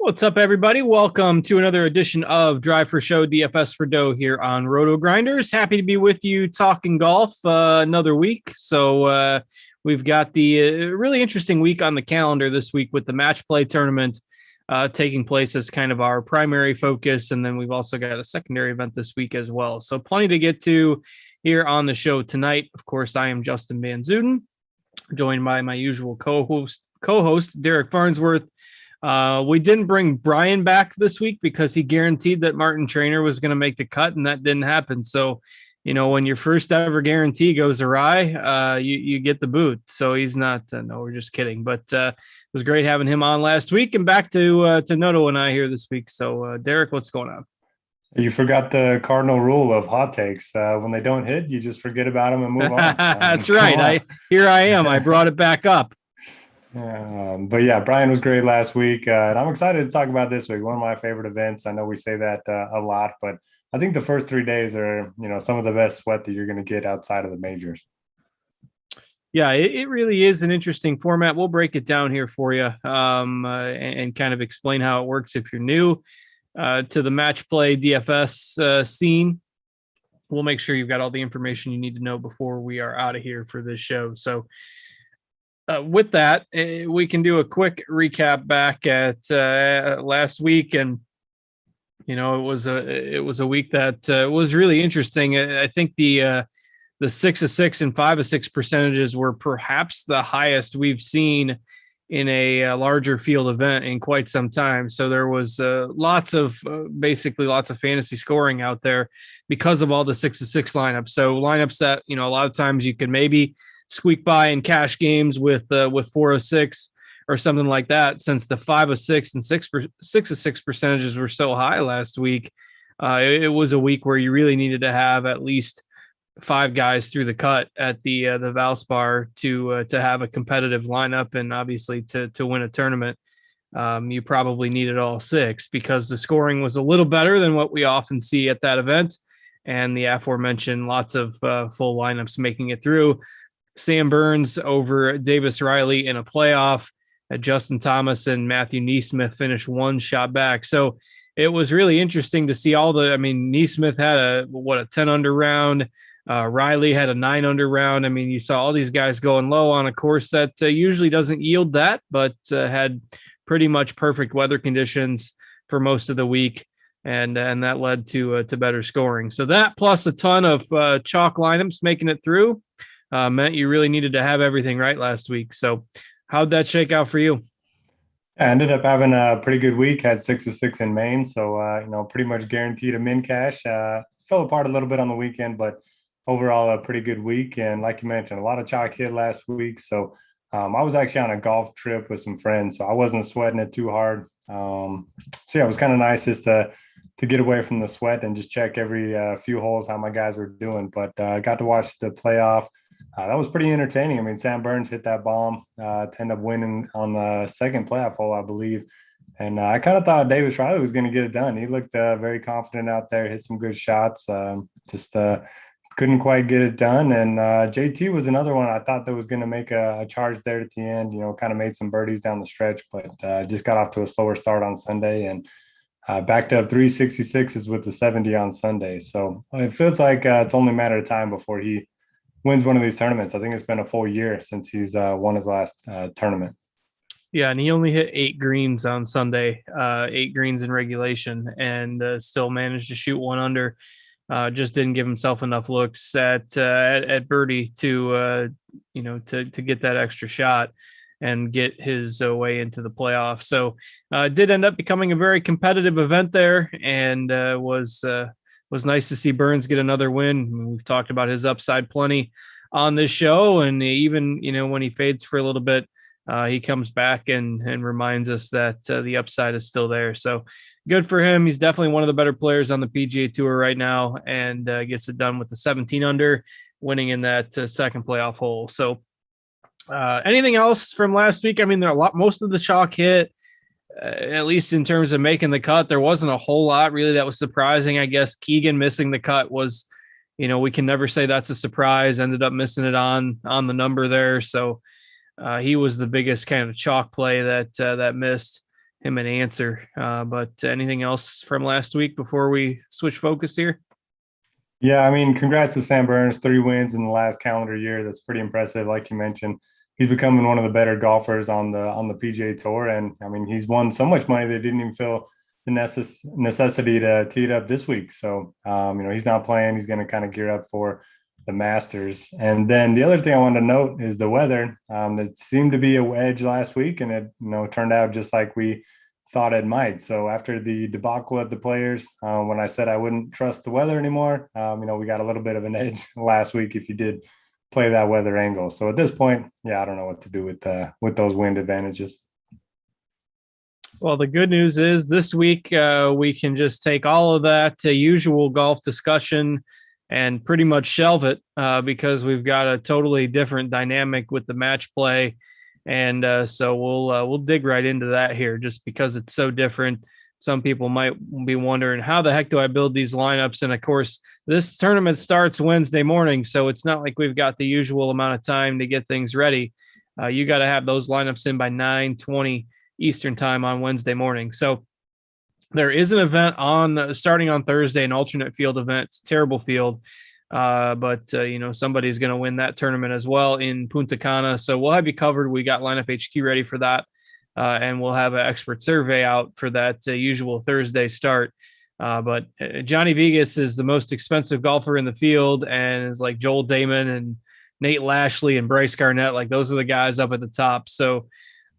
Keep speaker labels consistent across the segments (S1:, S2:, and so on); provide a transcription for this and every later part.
S1: What's up, everybody? Welcome to another edition of Drive for Show DFS for Dough here on Rotogrinders. Happy to be with you talking golf another week. So we've got the really interesting week on the calendar this week with the match play tournament taking place as kind of our primary focus. And then we've also got a secondary event this week as well. So plenty to get to here on the show tonight. Of course, I am Justin Van Zuiden, joined by my usual co-host Derek Farnsworth. We didn't bring Brian back this week because he guaranteed that Martin Trainer was going to make the cut, and that didn't happen. So, you know, when your first ever guarantee goes awry, you get the boot. So he's not. No, we're just kidding. But it was great having him on last week, and back to Noto and I here this week. So, Derek, what's going on?
S2: You forgot the cardinal rule of hot takes. When they don't hit, you just forget about them and move on.
S1: That's right. Here I am. I brought it back up.
S2: But yeah, Brian was great last week. And I'm excited to talk about this week. One of my favorite events. I know we say that a lot, but I think the first 3 days are, some of the best sweat that you're going to get outside of the majors.
S1: Yeah, it really is an interesting format. We'll break it down here for you and kind of explain how it works if you're new to the match play DFS scene. We'll make sure you've got all the information you need to know before we are out of here for this show. So with that, we can do a quick recap back at last week, and it was a week that was really interesting. I think the 6 of 6 and 5 of 6 percentages were perhaps the highest we've seen in a larger field event in quite some time. So there was lots of fantasy scoring out there because of all the 6 of 6 lineups. So lineups that a lot of times you could maybe squeak by in cash games with 4 of 6 or something like that. Since the 5 of 6 and 6 of 6 percentages were so high last week, it was a week where you really needed to have at least 5 guys through the cut at the Valspar to have a competitive lineup, and obviously to win a tournament. You probably needed all 6 because the scoring was a little better than what we often see at that event, and the aforementioned lots of full lineups making it through. Sam Burns over Davis Riley in a playoff. Justin Thomas and Matthew Neesmith finished one shot back. So it was really interesting to see Neesmith had a 10 under round. Riley had a 9 under round. You saw all these guys going low on a course that usually doesn't yield that, but had pretty much perfect weather conditions for most of the week. And that led to better scoring. So that plus a ton of chalk lineups making it through meant you really needed to have everything right last week. So how'd that shake out for you?
S2: I ended up having a pretty good week, had 6 of 6 in Maine. So, pretty much guaranteed a min cash. Fell apart a little bit on the weekend, but overall a pretty good week. And like you mentioned, a lot of chalk hit last week. So I was actually on a golf trip with some friends, so I wasn't sweating it too hard. It was kind of nice just to get away from the sweat and just check every few holes how my guys were doing. But I got to watch the playoff. That was pretty entertaining. Sam Burns hit that bomb to end up winning on the second playoff hole, I believe. And I kind of thought Davis Riley was going to get it done. He looked very confident out there, hit some good shots, couldn't quite get it done. And JT was another one I thought that was going to make a charge there at the end, kind of made some birdies down the stretch, but just got off to a slower start on Sunday and backed up 366s with the 70 on Sunday. So it feels like it's only a matter of time before he wins one of these tournaments. I think it's been a full year since he's won his last tournament.
S1: Yeah, and he only hit 8 greens on Sunday, 8 greens in regulation, and still managed to shoot 1 under. Just didn't give himself enough looks at birdie to get that extra shot and get his way into the playoff. So it did end up becoming a very competitive event there, and was nice to see Burns get another win. We've talked about his upside plenty on this show, and even when he fades for a little bit, he comes back and reminds us that the upside is still there. So good for him. He's definitely one of the better players on the PGA Tour right now, and gets it done with the 17 under, winning in that second playoff hole. So anything else from last week? Most of the chalk hit. At least in terms of making the cut, there wasn't a whole lot really that was surprising. I guess Keegan missing the cut was, we can never say that's a surprise. Ended up missing it on the number there. So he was the biggest kind of chalk play that missed. him an answer. But anything else from last week before we switch focus here?
S2: Yeah, I mean, congrats to Sam Burns, 3 wins in the last calendar year. That's pretty impressive. Like you mentioned, he's becoming one of the better golfers on the PGA Tour, and I mean, he's won so much money they didn't even feel the necessity to tee it up this week. So, he's not playing. He's going to kind of gear up for the Masters. And then the other thing I wanted to note is the weather. That seemed to be a wedge last week, and it turned out just like we thought it might. So after the debacle at the Players, when I said I wouldn't trust the weather anymore, we got a little bit of an edge last week if you did play that weather angle. So at this point, yeah, I don't know what to do with those wind advantages.
S1: Well, the good news is this week we can just take all of that usual golf discussion and pretty much shelve it because we've got a totally different dynamic with the match play. And so we'll dig right into that here just because it's so different. Some people might be wondering, how the heck do I build these lineups? And of course, this tournament starts Wednesday morning, so it's not like we've got the usual amount of time to get things ready. You got to have those lineups in by 9:20 Eastern time on Wednesday morning. So there is an event starting on Thursday, an alternate field event. It's a terrible field. But somebody's going to win that tournament as well in Punta Cana. So we'll have you covered. We got Lineup HQ ready for that. And we'll have an expert survey out for that usual Thursday start. But Johnny Vegas is the most expensive golfer in the field and is like Joel Damon and Nate Lashley and Bryce Garnett. Like those are the guys up at the top. So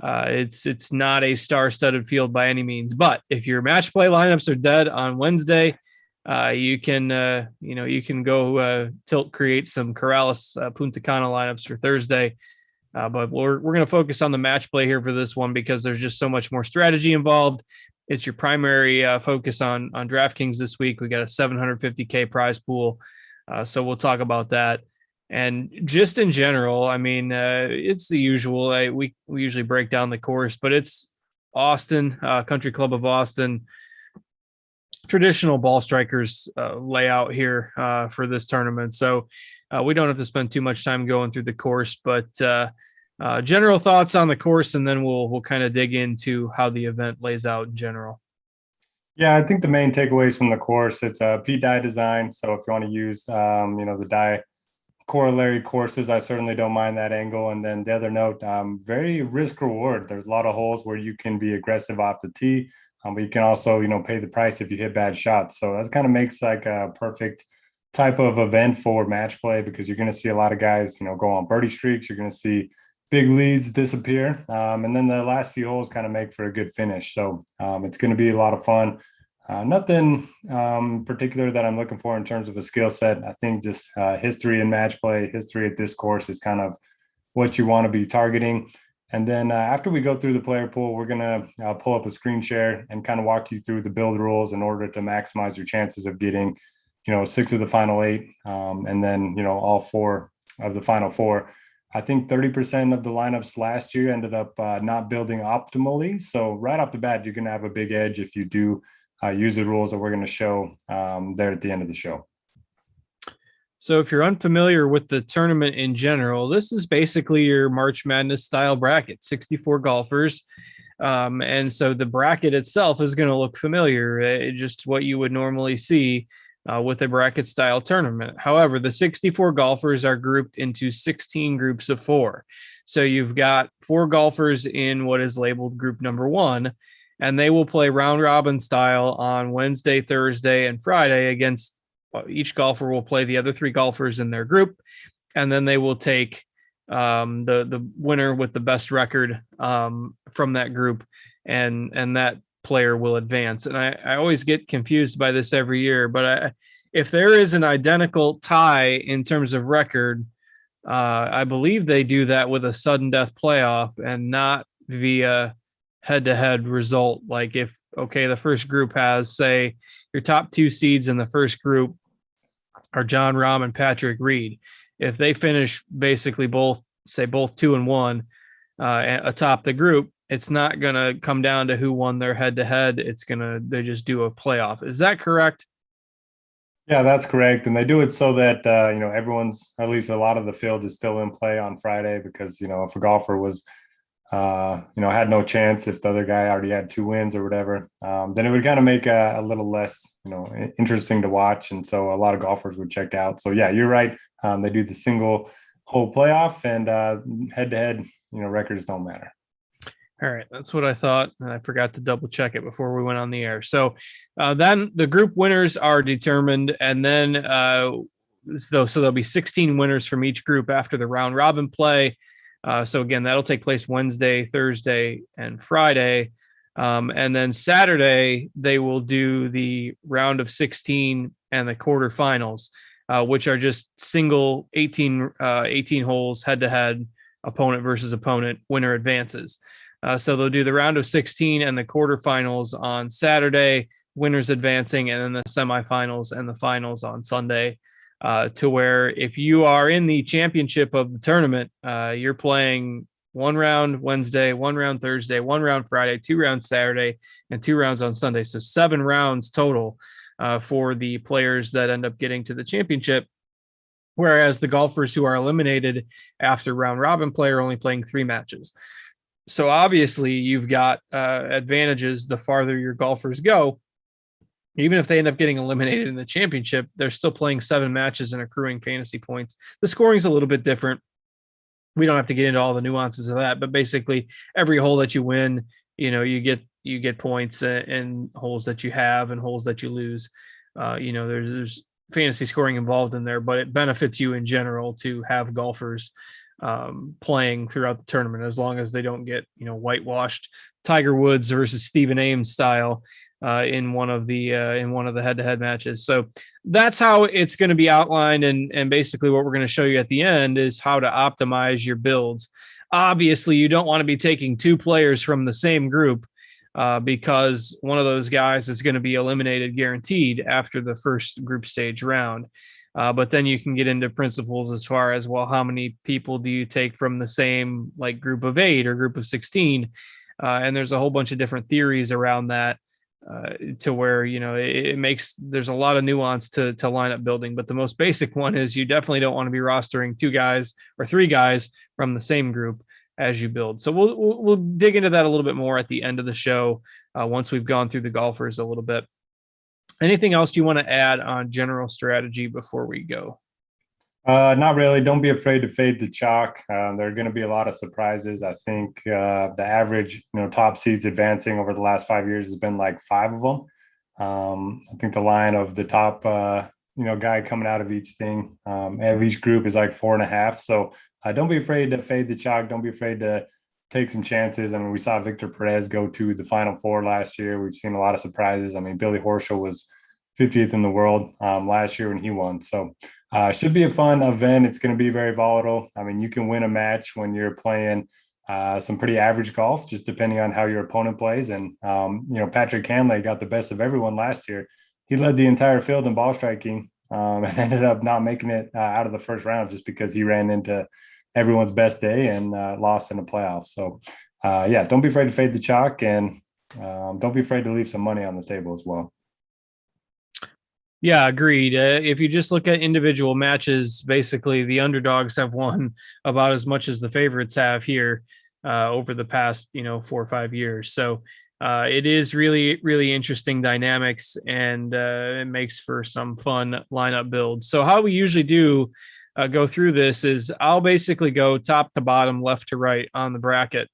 S1: it's not a star-studded field by any means. But if your match play lineups are dead on Wednesday, you can go create some Corrales Punta Cana lineups for Thursday. But we're going to focus on the match play here for this one because there's just so much more strategy involved. It's your primary focus on DraftKings this week. We got a $750K prize pool. So we'll talk about that. And just in general, I mean, it's the usual. We usually break down the course, but it's Austin, Country Club of Austin. Traditional ball strikers layout here for this tournament. So we don't have to spend too much time going through the course, but general thoughts on the course, and then we'll kind of dig into how the event lays out in general.
S2: Yeah, I think the main takeaways from the course, it's a P-die design. So if you want to use, the die corollary courses, I certainly don't mind that angle. And then the other note, very risk reward. There's a lot of holes where you can be aggressive off the tee, but you can also, pay the price if you hit bad shots. So that kind of makes like a perfect type of event for match play because you're going to see a lot of guys, go on birdie streaks. You're going to see big leads disappear. And then the last few holes kind of make for a good finish. So it's going to be a lot of fun. Nothing particular that I'm looking for in terms of a skill set. I think just history and match play, history at this course is kind of what you want to be targeting. And then after we go through the player pool, we're going to pull up a screen share and kind of walk you through the build rules in order to maximize your chances of getting, 6 of the final 8 and then, all 4 of the final 4. I think 30% of the lineups last year ended up not building optimally. So right off the bat, you're going to have a big edge if you do use the rules that we're going to show there at the end of the show.
S1: So if you're unfamiliar with the tournament in general, this is basically your March Madness style bracket, 64 golfers. And so the bracket itself is going to look familiar, just what you would normally see with a bracket style tournament. However, the 64 golfers are grouped into 16 groups of 4. So you've got 4 golfers in what is labeled group number 1, and they will play round robin style on Wednesday, Thursday, and Friday against each golfer will play the other 3 golfers in their group. And then they will take the winner with the best record from that group, and that player will advance. And I always get confused by this every year, but if there is an identical tie in terms of record, I believe they do that with a sudden death playoff and not via head-to-head result. Like if, the first group has, say, your top 2 seeds in the first group are John Rahm and Patrick Reed. If they finish basically both 2-1 atop the group, it's not going to come down to who won their head-to-head. They just do a playoff. Is that correct?
S2: Yeah, that's correct. And they do it so that, everyone's, at least a lot of the field is still in play on Friday because, if a golfer was had no chance if the other guy already had 2 wins or whatever, then it would kind of make a little less, interesting to watch. And so a lot of golfers would check out. So yeah, you're right. They do the single hole playoff, and head to head, records don't matter.
S1: All right, that's what I thought, and I forgot to double check it before we went on the air. So then the group winners are determined, and then so there'll be 16 winners from each group after the round robin play. So again, that'll take place Wednesday, Thursday, and Friday. And then Saturday, they will do the round of 16 and the quarterfinals, which are just single 18 holes head-to-head, opponent versus opponent, winner advances. So they'll do the round of 16 and the quarterfinals on Saturday, winners advancing, and then the semifinals and the finals on Sunday. To where if you are in the championship of the tournament, you're playing 1 round Wednesday, 1 round Thursday, 1 round Friday, 2 rounds Saturday, and 2 rounds on Sunday. So 7 rounds total for the players that end up getting to the championship. Whereas the golfers who are eliminated after round robin play are only playing 3 matches. So obviously you've got advantages the farther your golfers go. Even if they end up getting eliminated in the championship, they're still playing 7 matches and accruing fantasy points. The scoring is a little bit different. We don't have to get into all the nuances of that, but basically every hole that you win, you get points in holes that you have and holes that you lose. There's fantasy scoring involved in there, but it benefits you in general to have golfers playing throughout the tournament, as long as they don't get whitewashed Tiger Woods versus Stephen Ames style in one of the head-to-head matches. So that's how it's going to be outlined, and basically what we're going to show you at the end is how to optimize your builds. Obviously, you don't want to be taking 2 players from the same group because one of those guys is going to be eliminated guaranteed after the first group stage round. But then you can get into principles as far as, well, how many people do you take from the same group of 8 or group of 16? And there's a whole bunch of different theories around that to where, there's a lot of nuance to lineup building. But the most basic one is you definitely don't want to be rostering 2 guys or 3 guys from the same group as you build. So we'll dig into that a little bit more at the end of the show once we've gone through the golfers a little bit. Anything else you want to add on general strategy before we go?
S2: Not really. Don't be afraid to fade the chalk. There are going to be a lot of surprises. I think the average, top seeds advancing over the last 5 years has been 5 of them. I think the line of the top, guy coming out of each thing, of each group is 4.5. So don't be afraid to fade the chalk. Don't be afraid to take some chances. I mean, we saw Victor Perez go to the Final Four last year. We've seen a lot of surprises. I mean, Billy Horschel was 50th in the world last year when he won. So should be a fun event. It's going to be very volatile. I mean, you can win a match when you're playing some pretty average golf, just depending on how your opponent plays. And, Patrick Cantlay got the best of everyone last year. He led the entire field in ball striking and ended up not making it out of the first round just because he ran into everyone's best day and lost in the playoffs. So, don't be afraid to fade the chalk, and don't be afraid to leave some money on the table as well.
S1: Yeah, agreed. If you just look at individual matches, basically the underdogs have won about as much as the favorites have here over the past, 4 or 5 years. So it is really, really interesting dynamics, and it makes for some fun lineup builds. So how we usually do go through this is I'll basically go top to bottom, left to right on the bracket.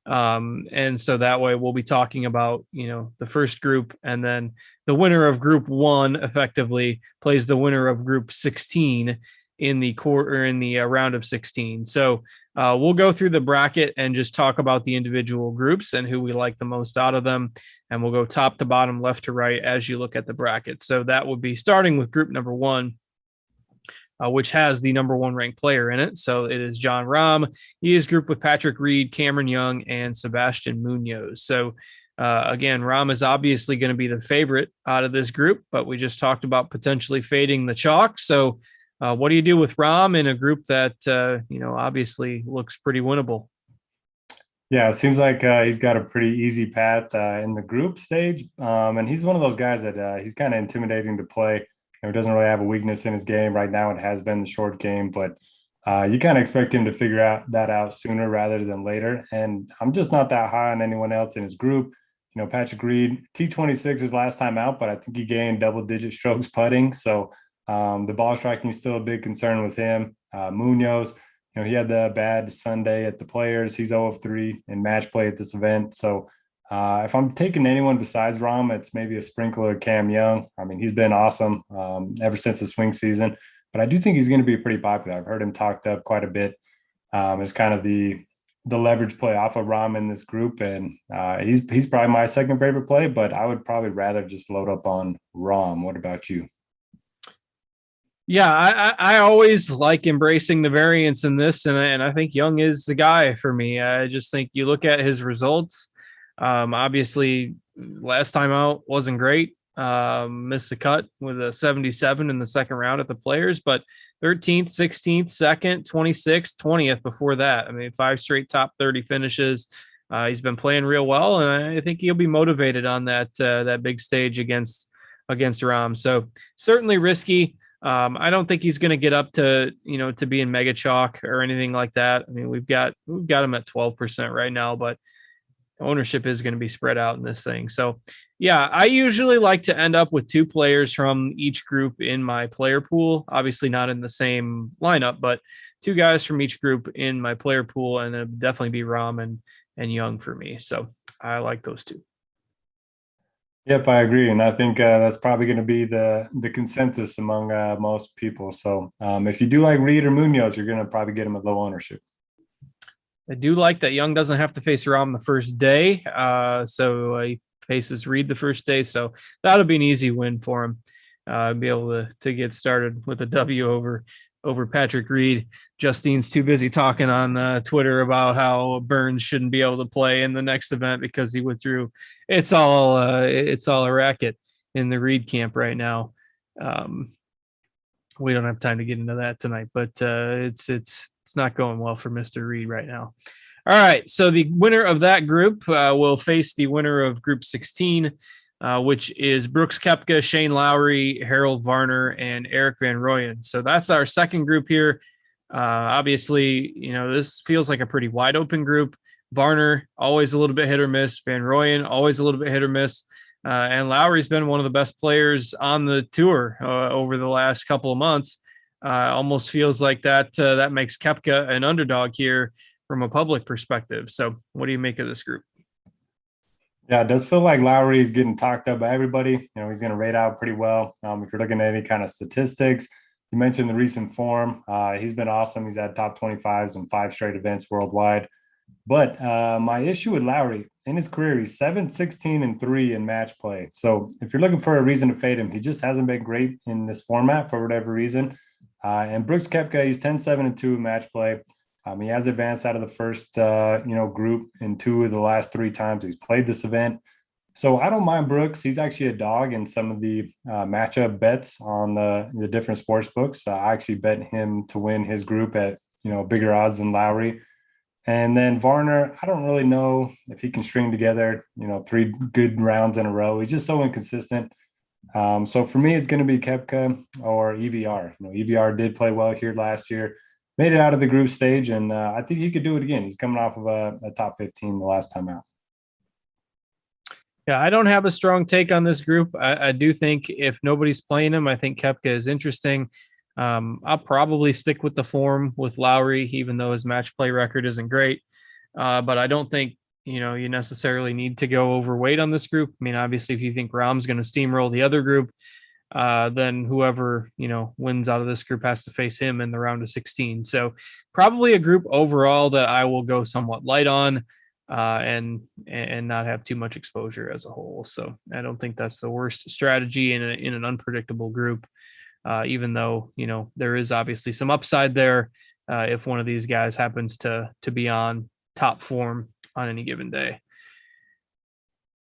S1: And so that way we'll be talking about, the first group, and then the winner of group 1 effectively plays the winner of group 16 in the round of 16. So we'll go through the bracket and just talk about the individual groups and who we like the most out of them. And we'll go top to bottom, left to right as you look at the bracket. So that would be starting with group number 1. Which has the number 1 ranked player in it. So it is Jon Rahm. He is grouped with Patrick Reed, Cameron Young, and Sebastian Munoz. So again, Rahm is obviously going to be the favorite out of this group, but we just talked about potentially fading the chalk. So what do you do with Rahm in a group that, obviously looks pretty winnable?
S2: Yeah, it seems like he's got a pretty easy path in the group stage. And he's one of those guys that he's kind of intimidating to play. Doesn't really have a weakness in his game right now. It has been the short game, but You kind of expect him to figure out sooner rather than later. And I'm just not that high on anyone else in his group. Patrick Reed, T26 his last time out, but I think he gained double-digit strokes putting. So the ball striking is still a big concern with him. Munoz, he had the bad Sunday at the Players. He's 0 of 3 in match play at this event. So if I'm taking anyone besides Rahm, it's maybe a sprinkler Cam Young. I mean, he's been awesome ever since the swing season, but I do think he's going to be pretty popular. I've heard him talked up quite a bit as kind of the leverage play off of Rahm in this group, and he's probably my second favorite play. But I would probably rather just load up on Rahm. What about you?
S1: Yeah, I always like embracing the variance in this, and I think Young is the guy for me. I just think you look at his results. Obviously, last time out wasn't great. Missed the cut with a 77 in the second round at the Players, but 13th, 16th, second, 26th, 20th before that. I mean, 5 straight top 30 finishes. He's been playing real well, and I think he'll be motivated on that big stage against Rahm. So certainly risky. I don't think he's going to get up to to being mega chalk or anything like that. I mean, we've got him at 12% right now, but ownership is going to be spread out in this thing. So yeah, I usually like to end up with 2 players from each group in my player pool. Obviously not in the same lineup, but 2 guys from each group in my player pool, and it'd definitely be Rahm and Young for me. So I like those 2.
S2: Yep, I agree, and I think that's probably going to be the consensus among most people. So if you do like Reed or Munoz, you're going to probably get him at low ownership.
S1: I do like that Young doesn't have to face Rahm the first day, so he faces Reed the first day, so that'll be an easy win for him. Be able to get started with a W over Patrick Reed. Justine's too busy talking on Twitter about how Burns shouldn't be able to play in the next event because he withdrew. It's all a racket in the Reed camp right now. We don't have time to get into that tonight, but it's not going well for Mr. Reed right now. All right, so the winner of that group will face the winner of Group 16, which is Brooks Koepka, Shane Lowry, Harold Varner, and Eric Van Rooyen. So that's our second group here. Obviously, this feels like a pretty wide open group. Varner, always a little bit hit or miss. Van Rooyen, always a little bit hit or miss. And Lowry's been one of the best players on the tour over the last couple of months. Almost feels like that makes Koepka an underdog here from a public perspective. So what do you make of this group?
S2: Yeah, it does feel like Lowry is getting talked up by everybody. He's going to rate out pretty well. If you're looking at any kind of statistics, you mentioned the recent form. He's been awesome. He's had top 25s in 5 straight events worldwide. But my issue with Lowry in his career, he's 7, 16, and 3 in match play. So if you're looking for a reason to fade him, he just hasn't been great in this format for whatever reason. And Brooks Koepka, he's 10, 7, and 2 in match play. He has advanced out of the first, group in 2 of the last 3 times he's played this event. So I don't mind Brooks. He's actually a dog in some of the matchup bets on the different sports books. I actually bet him to win his group at, bigger odds than Lowry. And then Varner, I don't really know if he can string together, 3 good rounds in a row. He's just so inconsistent. So for me, it's going to be Koepka or EVR. EVR did play well here last year, made it out of the group stage, and I think he could do it again. He's coming off of a top 15 the last time out.
S1: Yeah, I don't have a strong take on this group. I do think if nobody's playing him, I think Koepka is interesting. I'll probably stick with the form with Lowry, even though his match play record isn't great. But I don't think, you necessarily need to go overweight on this group. I mean, obviously, if you think Rahm's going to steamroll the other group, then whoever, wins out of this group has to face him in the round of 16. So probably a group overall that I will go somewhat light on and not have too much exposure as a whole. So I don't think that's the worst strategy in an unpredictable group. Even though, there is obviously some upside there if one of these guys happens to be on top form on any given day.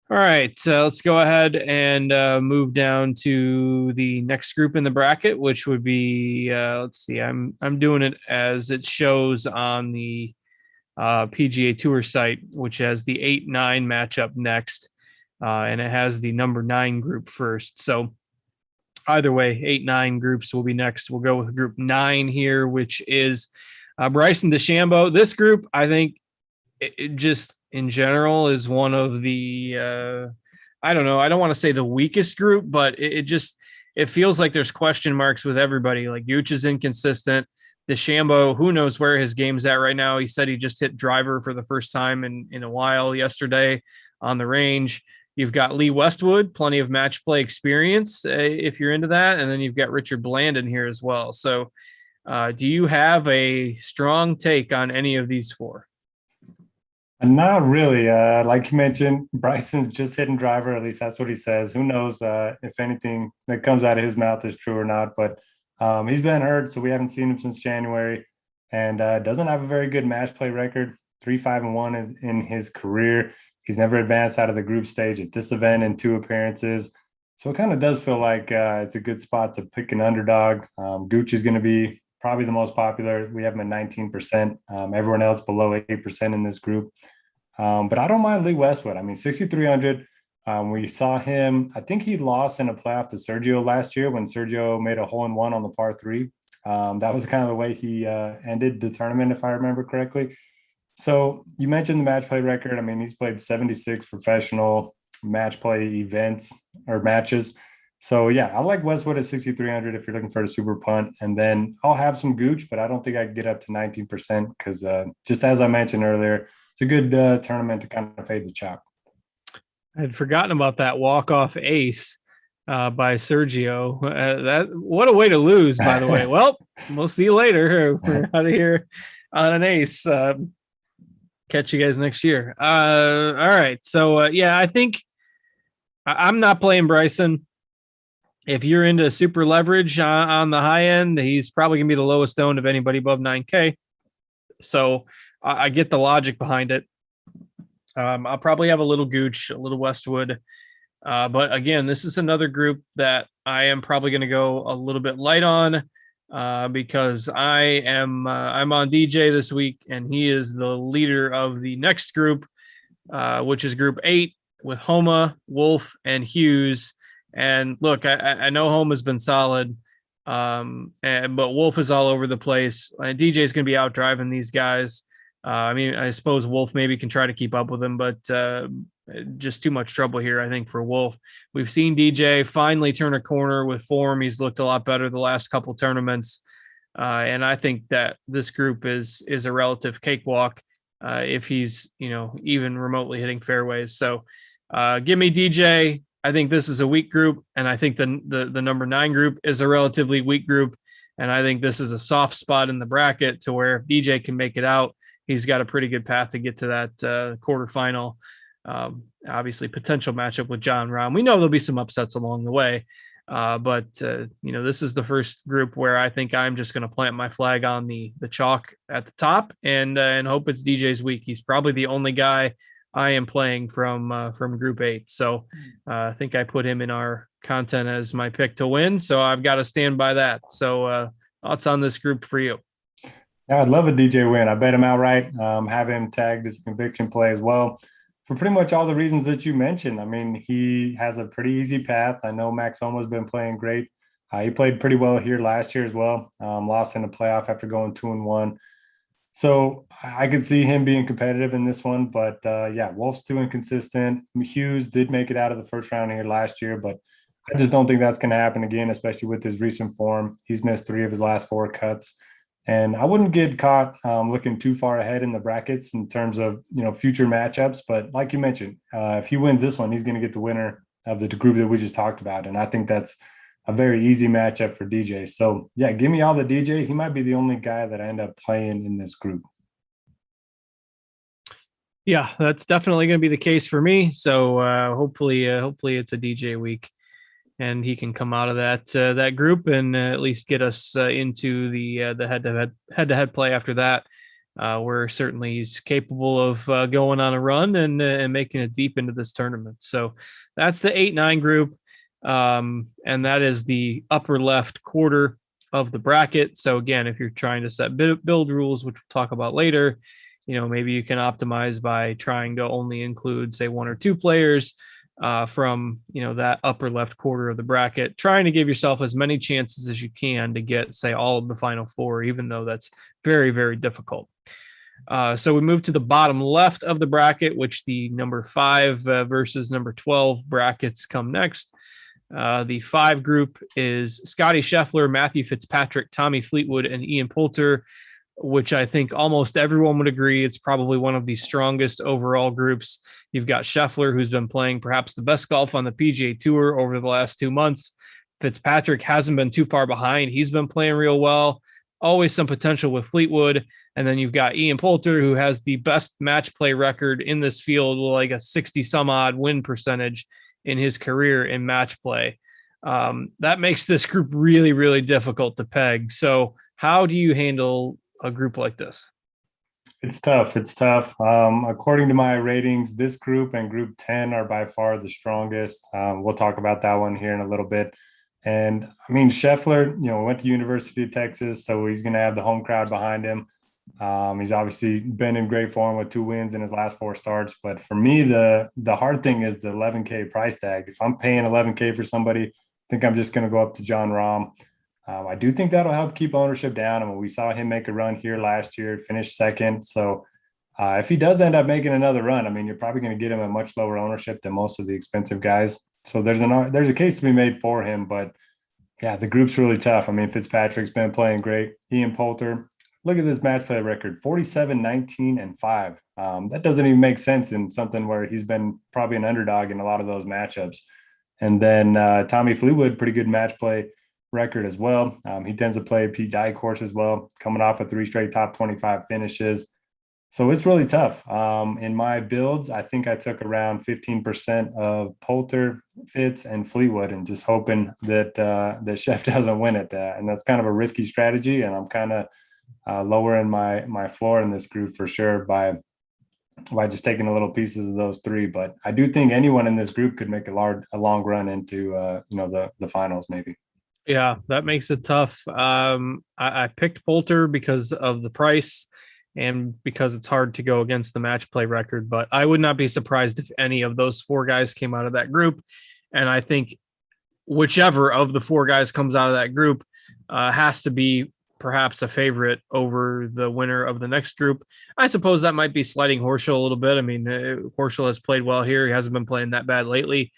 S1: All right, let's go ahead and move down to the next group in the bracket, which would be, let's see, I'm doing it as it shows on the PGA Tour site, which has the 8-9 matchup next, and it has the number 9 group first. So either way, 8-9 groups will be next. We'll go with group 9 here, which is Bryson DeChambeau. This group, I think, it just in general is one of the I don't know. I don't want to say the weakest group, but it feels like there's question marks with everybody. Like Gooch is inconsistent. DeChambeau, who knows where his game's at right now? He said he just hit driver for the first time in a while yesterday on the range. You've got Lee Westwood, plenty of match play experience if you're into that, and then you've got Richard Bland in here as well. So, do you have a strong take on any of these four?
S2: Not really. Like you mentioned, Bryson's just hitting driver. At least that's what he says. Who knows if anything that comes out of his mouth is true or not. But he's been hurt, so we haven't seen him since January, and doesn't have a very good match play record. 3-5-1 is in his career. He's never advanced out of the group stage at this event in 2 appearances. So it kind of does feel like it's a good spot to pick an underdog. Gooch is going to be probably the most popular. We have him at 19%. Everyone else below 8% in this group. But I don't mind Lee Westwood. I mean, 6,300. We saw him. I think he lost in a playoff to Sergio last year when Sergio made a hole-in-one on the par 3. That was kind of the way he ended the tournament, if I remember correctly. So you mentioned the match play record. I mean, he's played 76 professional match play events or matches. So, yeah, I like Westwood at 6,300 if you're looking for a super punt. And then I'll have some Gooch, but I don't think I can get up to 19% because just as I mentioned earlier, it's a good tournament to kind of fade the chalk.
S1: I had forgotten about that walk-off ace by Sergio. What a way to lose, by the way. Well, we'll see you later. We're out of here on an ace. Catch you guys next year. All right. So, yeah, I think I'm not playing Bryson. If you're into super leverage on the high end, he's probably going to be the lowest owned of anybody above 9K. So I get the logic behind it. I'll probably have a little Gooch, a little Westwood. But again, this is another group that I am probably going to go a little bit light on because I'm on DJ this week, and he is the leader of the next group, which is group 8 with Homa, Wolf, and Hughes. And look, I know Homa's been solid, but Wolf is all over the place. DJ is going to be out driving these guys. I mean, I suppose Wolf maybe can try to keep up with him, but just too much trouble here, I think, for Wolf. We've seen DJ finally turn a corner with form. He's looked a lot better the last couple tournaments. And I think that this group is a relative cakewalk if he's, even remotely hitting fairways. So give me DJ. I think this is a weak group, and I think the number 9 group is a relatively weak group. And I think this is a soft spot in the bracket to where if DJ can make it out, he's got a pretty good path to get to that quarterfinal. Obviously, potential matchup with John Rahm. We know there'll be some upsets along the way, but this is the first group where I think I'm just going to plant my flag on the chalk at the top and hope it's DJ's week. He's probably the only guy I am playing from Group 8, so I think I put him in our content as my pick to win. So I've got to stand by that. So thoughts on this group for you?
S2: Yeah, I'd love a DJ win. I bet him outright. Have him tagged as a conviction play as well for pretty much all the reasons that you mentioned. I mean, he has a pretty easy path. I know Max Homa's been playing great. He played pretty well here last year as well. Lost in the playoff after going 2-1. So I could see him being competitive in this one, but Wolf's too inconsistent. Hughes did make it out of the first round here last year, but I just don't think that's going to happen again, especially with his recent form. He's missed 3 of his last 4 cuts. And I wouldn't get caught looking too far ahead in the brackets in terms of, future matchups. But like you mentioned, if he wins this one, he's going to get the winner of the group that we just talked about. And I think that's a very easy matchup for DJ. So, yeah, give me all the DJ. He might be the only guy that I end up playing in this group.
S1: Yeah, that's definitely going to be the case for me. So hopefully it's a DJ week, and he can come out of that group and at least get us into the head-to-head play after that. Where certainly he's capable of going on a run and making it deep into this tournament. So that's the 8-9 group. And that is the upper left quarter of the bracket. So again, if you're trying to set build rules, which we'll talk about later, maybe you can optimize by trying to only include, say, 1 or 2 players. from that upper left quarter of the bracket, trying to give yourself as many chances as you can to get, say, all of the final four, even though that's very, very difficult. So we move to the bottom left of the bracket, which the number 5 versus number 12 brackets come next. The 5 group is Scotty Scheffler, Matthew Fitzpatrick, Tommy Fleetwood, and Ian Poulter, which I think almost everyone would agree it's probably one of the strongest overall groups. You've got Scheffler, who's been playing perhaps the best golf on the PGA Tour over the last 2 months. Fitzpatrick hasn't been too far behind. He's been playing real well. Always some potential with Fleetwood. And then you've got Ian Poulter, who has the best match play record in this field, like a 60 some odd win percentage in his career in match play. That makes this group really, really difficult to peg. So how do you handle a group like this?
S2: It's tough. According to my ratings, this group and group 10 are by far the strongest. We'll talk about that one here in a little bit. And I mean, Scheffler, went to University of Texas, so he's going to have the home crowd behind him. He's obviously been in great form with 2 wins in his last 4 starts. But for me, the hard thing is the $11K price tag. If I'm paying $11K for somebody, I think I'm just going to go up to Jon Rahm. I do think that'll help keep ownership down. I mean, we saw him make a run here last year, finish second. So if he does end up making another run, I mean, you're probably going to get him a much lower ownership than most of the expensive guys. So there's a case to be made for him. But yeah, the group's really tough. I mean, Fitzpatrick's been playing great. Ian Poulter, look at this match play record, 47, 19, and 5. That doesn't even make sense in something where he's been probably an underdog in a lot of those matchups. And then Tommy Fleetwood, pretty good match play record as well. He tends to play Pga course as well, coming off of 3 straight top 25 finishes. So it's really tough. In my builds, I think I took around 15% of Poulter, Fitz, and Fleetwood, and just hoping that the Chef doesn't win it. And that's kind of a risky strategy. And I'm kind of lowering my floor in this group for sure by just taking a little pieces of those 3. But I do think anyone in this group could make a long run into the finals maybe.
S1: Yeah, that makes it tough. I picked Poulter because of the price and because it's hard to go against the match play record, but I would not be surprised if any of those 4 guys came out of that group. And I think whichever of the 4 guys comes out of that group has to be perhaps a favorite over the winner of the next group. I suppose that might be sliding Horschel a little bit. I mean, Horschel has played well here. He hasn't been playing that bad lately.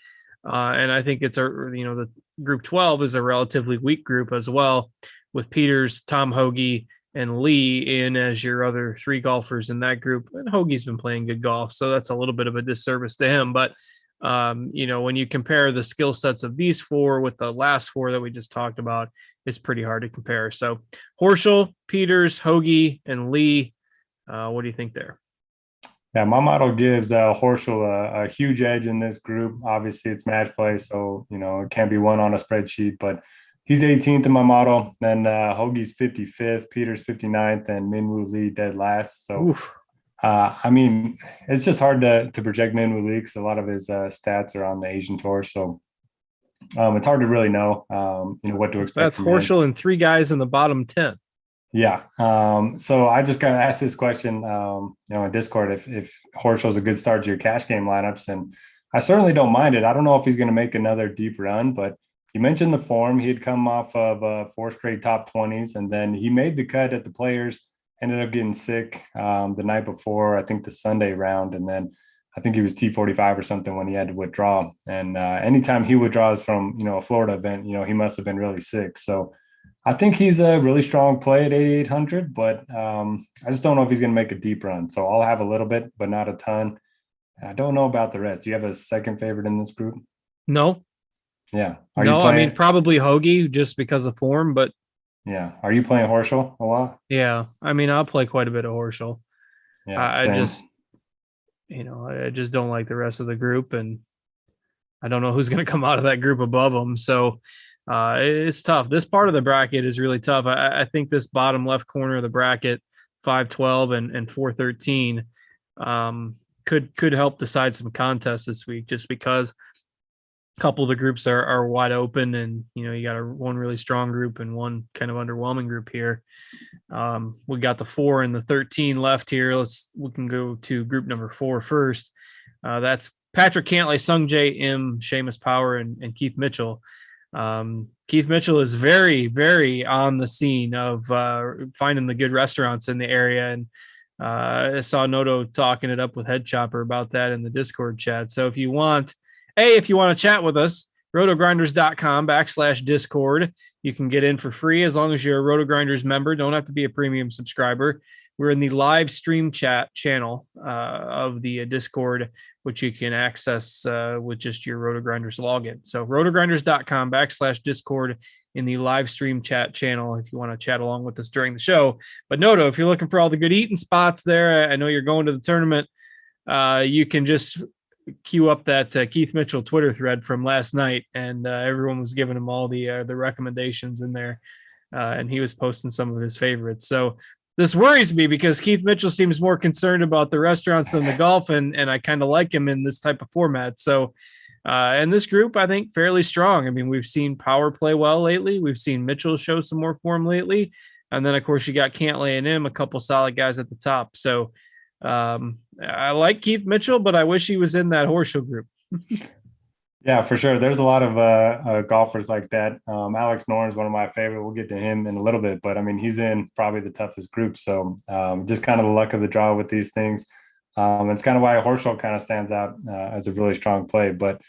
S1: And I think it's the group 12 is a relatively weak group as well, with Peters, Tom Hoge, and Lee in as your other 3 golfers in that group. And Hoagie's been playing good golf, so that's a little bit of a disservice to him. But, when you compare the skill sets of these 4 with the last 4 that we just talked about, it's pretty hard to compare. So Horschel, Peters, Hoge, and Lee, what do you think there?
S2: Yeah, my model gives Horschel a huge edge in this group. Obviously, it's match play, so, it can't be won on a spreadsheet, but he's 18th in my model. Then Hoagie's 55th, Peters 59th, and Minwoo Lee dead last. So, I mean, it's just hard to project Minwoo Lee because a lot of his stats are on the Asian tour. So it's hard to really know, what to expect.
S1: That's Horschel and 3 guys in the bottom 10.
S2: Yeah. So I just got to ask this question, in Discord, if Horschel's a good start to your cash game lineups. And I certainly don't mind it. I don't know if he's going to make another deep run, but you mentioned the form. He had come off of 4 straight top 20s, and then he made the cut at the Players, ended up getting sick the night before, I think the Sunday round. And then I think he was T45 or something when he had to withdraw. And anytime he withdraws from, a Florida event, he must have been really sick. So I think he's a really strong play at 8,800, but I just don't know if he's going to make a deep run. So I'll have a little bit, but not a ton. I don't know about the rest. Do you have a second favorite in this group?
S1: No.
S2: Yeah.
S1: I mean, probably Hoge just because of form, but
S2: yeah. Are you playing Horschel a lot?
S1: Yeah. I mean, I'll play quite a bit of Horschel.
S2: Yeah.
S1: I just don't like the rest of the group, and I don't know who's going to come out of that group above them. So it's tough. This part of the bracket is really tough. I think this bottom left corner of the bracket, 512 and 413, could help decide some contests this week, just because a couple of the groups are wide open, and you got one really strong group and one kind of underwhelming group here. We got the 4 and the 13 left here. We can go to group number 4 first. That's Patrick Cantlay, Sung Jae Im, Seamus Power, and Keith Mitchell. Keith Mitchell is very, very on the scene of finding the good restaurants in the area. And I saw Noto talking it up with Head Chopper about that in the Discord chat. So if you want to chat with us, rotogrinders.com/Discord. You can get in for free as long as you're a Rotogrinders member. Don't have to be a premium subscriber. We're in the live stream chat channel of the Discord, which you can access with just your Rotogrinders login. So rotogrinders.com/Discord in the live stream chat channel if you want to chat along with us during the show. But Noto, if you're looking for all the good eating spots there, I know you're going to the tournament. You can just queue up that Keith Mitchell Twitter thread from last night, and everyone was giving him all the recommendations in there, and he was posting some of his favorites. So this worries me because Keith Mitchell seems more concerned about the restaurants than the golf, and I kind of like him in this type of format. So and this group, I think, fairly strong. I mean, we've seen Power play well lately. We've seen Mitchell show some more form lately. And then, of course, you got Cantlay and him, a couple solid guys at the top. So I like Keith Mitchell, but I wish he was in that Horschel group.
S2: Yeah, for sure. There's a lot of golfers like that. Alex Noren is one of my favorite. We'll get to him in a little bit, but I mean, he's in probably the toughest group. So just kind of the luck of the draw with these things. It's kind of why Horschel kind of stands out as a really strong play. But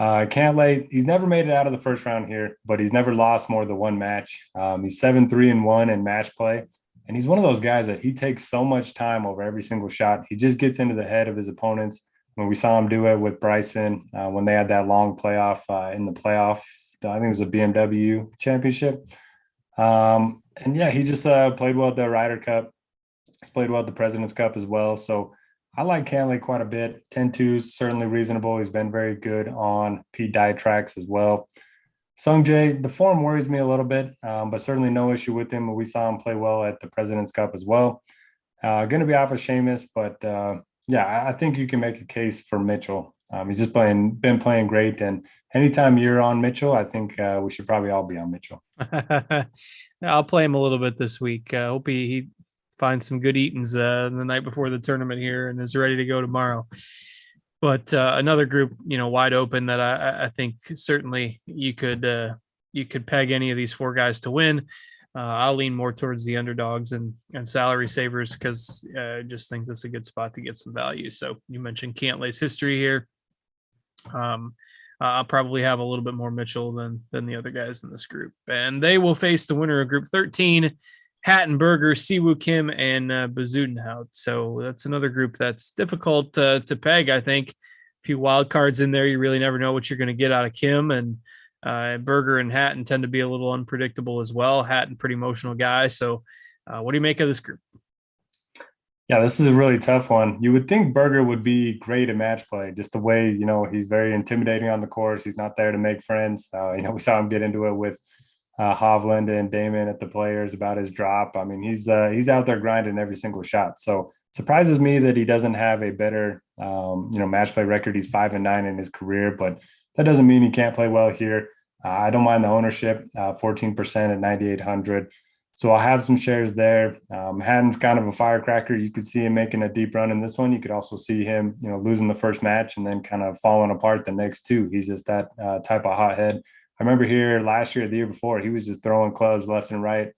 S2: Cantlay, he's never made it out of the first round here, but he's never lost more than one match. He's 7-3-1 in match play. And he's one of those guys that he takes so much time over every single shot. He just gets into the head of his opponents. When we saw him do it with Bryson, when they had that long playoff in the playoff, I think it was a BMW championship. And yeah, he just played well at the Ryder Cup. He's played well at the President's Cup as well. So I like Cantlay quite a bit. 10-2 is certainly reasonable. He's been very good on Pga tracks as well. Sung Jae, the form worries me a little bit, but certainly no issue with him. We saw him play well at the President's Cup as well. Going to be off of Seamus, but yeah, I think you can make a case for Mitchell. He's just been playing great. And anytime you're on Mitchell, I think we should probably all be on Mitchell.
S1: I'll play him a little bit this week. Hope he finds some good eatings the night before the tournament here and is ready to go tomorrow. But another group, wide open that I think certainly you could peg any of these four guys to win. I'll lean more towards the underdogs and salary savers because I just think this is a good spot to get some value. So you mentioned Cantlay's history here. I'll probably have a little bit more Mitchell than the other guys in this group. And they will face the winner of Group 13, Hatton, Berger, Siwoo Kim, and Bezuidenhout. So that's another group that's difficult to peg, I think. A few wild cards in there. You really never know what you're going to get out of Kim. And Berger and Hatton tend to be a little unpredictable as well. Hatton, pretty emotional guy. So what do you make of this group?
S2: Yeah, this is a really tough one. You would think Berger would be great at match play, just the way, he's very intimidating on the course. He's not there to make friends. We saw him get into it with Hovland and Damon at the Players about his drop. I mean, he's out there grinding every single shot. So surprises me that he doesn't have a better, match play record. He's 5-9 in his career, but that doesn't mean he can't play well here. I don't mind the ownership, 14% at 9,800. So I'll have some shares there. Hatton's kind of a firecracker. You could see him making a deep run in this one. You could also see him, losing the first match and then kind of falling apart the next two. He's just that type of hothead. I remember here last year, the year before, he was just throwing clubs left and right.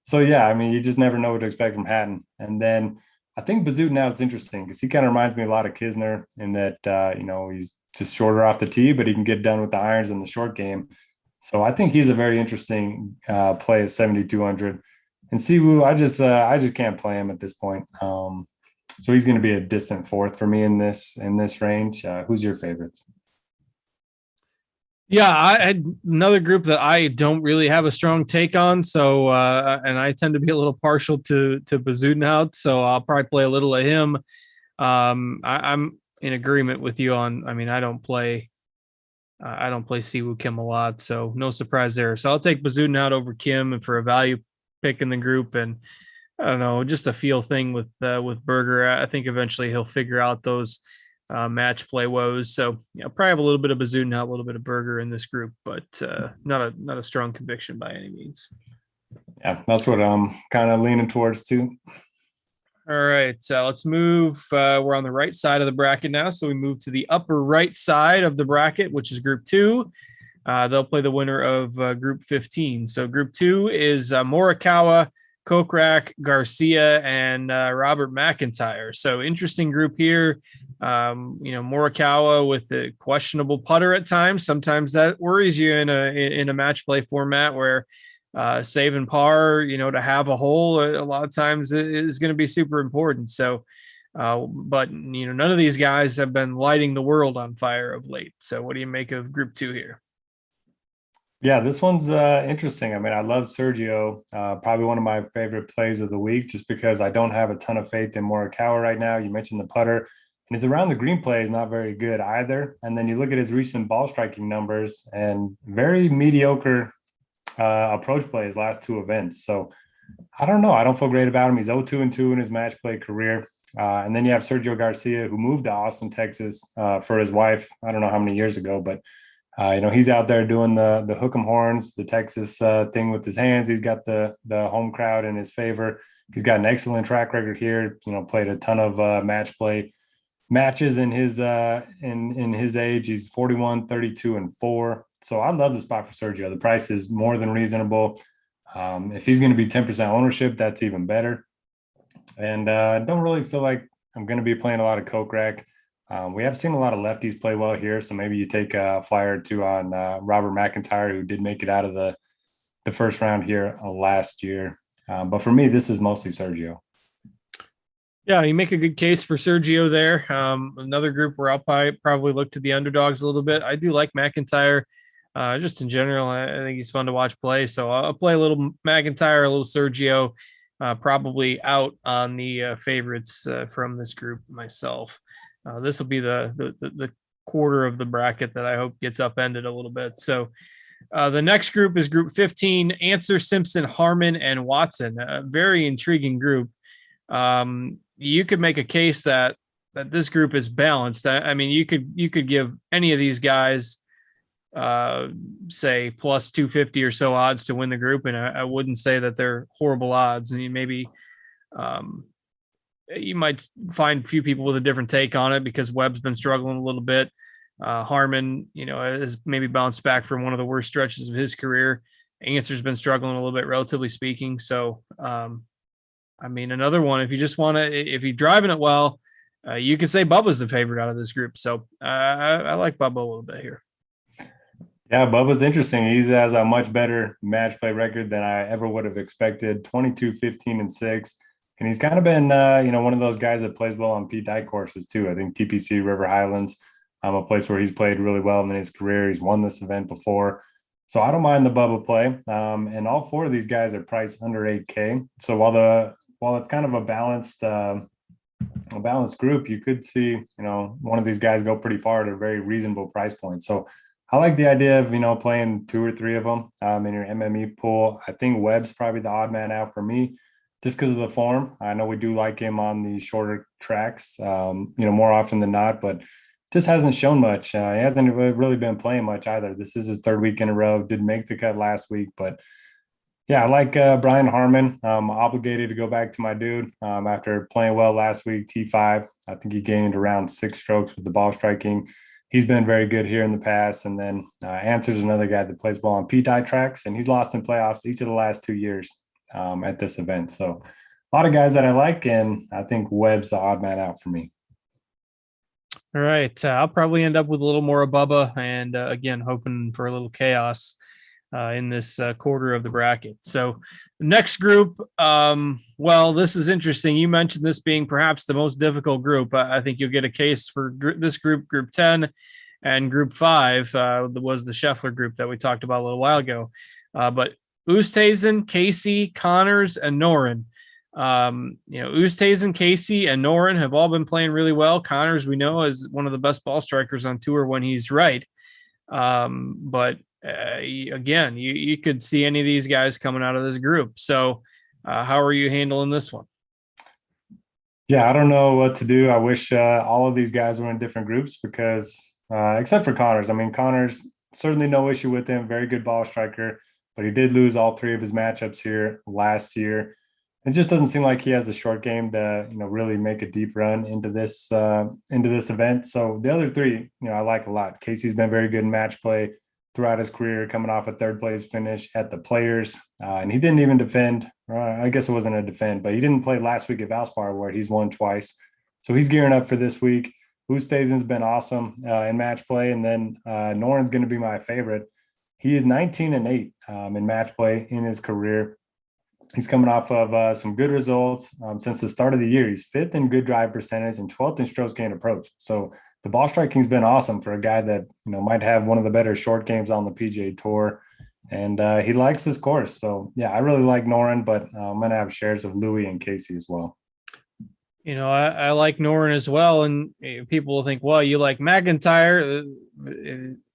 S2: So yeah, I mean, you just never know what to expect from Hatton. And then I think Bezuidenhout is interesting because he kind of reminds me a lot of Kisner in that, he's just shorter off the tee, but he can get done with the irons in the short game. So I think he's a very interesting play at 7,200. And Siwoo, I just can't play him at this point. So he's going to be a distant fourth for me in this range. Who's your favorite?
S1: Yeah, I had another group that I don't really have a strong take on. So, and I tend to be a little partial to Bezuidenhout. So I'll probably play a little of him. I'm in agreement with you on. I mean, I don't play Siwoo Kim a lot, so no surprise there. So I'll take Bezuidenhout over Kim and for a value pick in the group. And I don't know, just a feel thing with Berger. I think eventually he'll figure out those match play woes. So probably have a little bit of Bezuidenhout, a little bit of Berger in this group, but not a strong conviction by any means.
S2: Yeah, that's what I'm kind of leaning towards too.
S1: All right, let's move. We're on the right side of the bracket now, so we move to the upper right side of the bracket, which is Group 2. They'll play the winner of Group 15. So Group 2 is Morikawa, Kokrak, Garcia, and Robert McIntyre. So interesting group here. Morikawa with the questionable putter at times. Sometimes that worries you in a match play format where saving par, to have a hole a lot of times is going to be super important. So, but none of these guys have been lighting the world on fire of late. So, what do you make of Group 2 here?
S2: Yeah, this one's interesting. I mean, I love Sergio, probably one of my favorite plays of the week, just because I don't have a ton of faith in Morikawa right now. You mentioned the putter, and his around the green play is not very good either. And then you look at his recent ball striking numbers and very mediocre approach play his last two events. So I don't know. I don't feel great about him. He's 0-2-2 in his match play career. And then you have Sergio Garcia, who moved to Austin, Texas for his wife. I don't know how many years ago, but he's out there doing the hook 'em horns, the Texas thing with his hands. He's got the home crowd in his favor. He's got an excellent track record here. Played a ton of match play matches in his in his age. He's 41, 32, and 4. So I love the spot for Sergio. The price is more than reasonable. If he's going to be 10% ownership, that's even better. And I don't really feel like I'm going to be playing a lot of Kokrak. We have seen a lot of lefties play well here, so maybe you take a flyer or two on Robert McIntyre, who did make it out of the first round here last year. But for me, this is mostly Sergio.
S1: Yeah, you make a good case for Sergio there. Another group where I'll probably look to the underdogs a little bit. I do like McIntyre. Just in general, I think he's fun to watch play. So I'll play a little McIntyre, a little Sergio, probably out on the favorites from this group myself. This will be the quarter of the bracket that I hope gets upended a little bit. So the next group is Group 15, Answer, Simpson, Harmon, and Watson. A very intriguing group. You could make a case that this group is balanced. I mean, you could give any of these guys say plus 250 or so odds to win the group, and I wouldn't say that they're horrible odds. I mean, maybe you might find a few people with a different take on it because Webb's been struggling a little bit. Harmon, has maybe bounced back from one of the worst stretches of his career. Answer's been struggling a little bit, relatively speaking. So, I mean, another one, if you just want to, if you're driving it well, you can say Bubba's the favorite out of this group. So I like Bubba a little bit here.
S2: Yeah, Bubba's interesting. He has a much better match play record than I ever would have expected. 22, 15, and 6. And he's kind of been, one of those guys that plays well on P-Dye courses too. I think TPC River Highlands, a place where he's played really well in his career. He's won this event before. So I don't mind the Bubba play. And all four of these guys are priced under 8K. So while it's kind of a balanced group, you could see, one of these guys go pretty far at a very reasonable price point. So I like the idea of, playing 2 or 3 of them in your MME pool. I think Webb's probably the odd man out for me just because of the form. I know we do like him on the shorter tracks, more often than not, but just hasn't shown much. He hasn't really been playing much either. This is his 3rd week in a row. Didn't make the cut last week, but yeah, I like Brian Harmon. I'm obligated to go back to my dude after playing well last week, T5. I think he gained around 6 strokes with the ball striking. He's been very good here in the past. And then Answer's another guy that plays well on P-Dye tracks, and he's lost in playoffs each of the last 2 years at this event. So a lot of guys that I like, and I think Webb's the odd man out for me.
S1: All right. I'll probably end up with a little more of Bubba, and again, hoping for a little chaos in this quarter of the bracket. So the next group, this is interesting. You mentioned this being perhaps the most difficult group. I think you'll get a case for this group, Group 10, and Group 5 was the Scheffler group that we talked about a little while ago. But Oosthuizen, Casey, Connors, and Noren. Oosthuizen, Casey, and Noren have all been playing really well. Connors, we know, is one of the best ball strikers on tour when he's right. But again, you could see any of these guys coming out of this group. So how are you handling this one?
S2: Yeah, I don't know what to do. I wish all of these guys were in different groups because except for Connors. I mean, Connors, certainly no issue with him. Very good ball striker, but he did lose all 3 of his matchups here last year. It just doesn't seem like he has a short game to, really make a deep run into this event. So the other three, I like a lot. Casey's been very good in match play throughout his career, coming off a third place finish at the Players, and he didn't even defend. I guess it wasn't a defend, but he didn't play last week at Valspar where he's won twice. So he's gearing up for this week. Oosthuizen's been awesome in match play, and then Noren's going to be my favorite. He is 19-8 in match play in his career. He's coming off of some good results since the start of the year. He's 5th in good drive percentage and 12th in strokes gained approach. So the ball striking's been awesome for a guy that might have one of the better short games on the PGA Tour, and he likes his course. So yeah, I really like Noren, but I'm going to have shares of Louis and Casey as well.
S1: I like Noren as well, and people will think, well, you like McIntyre,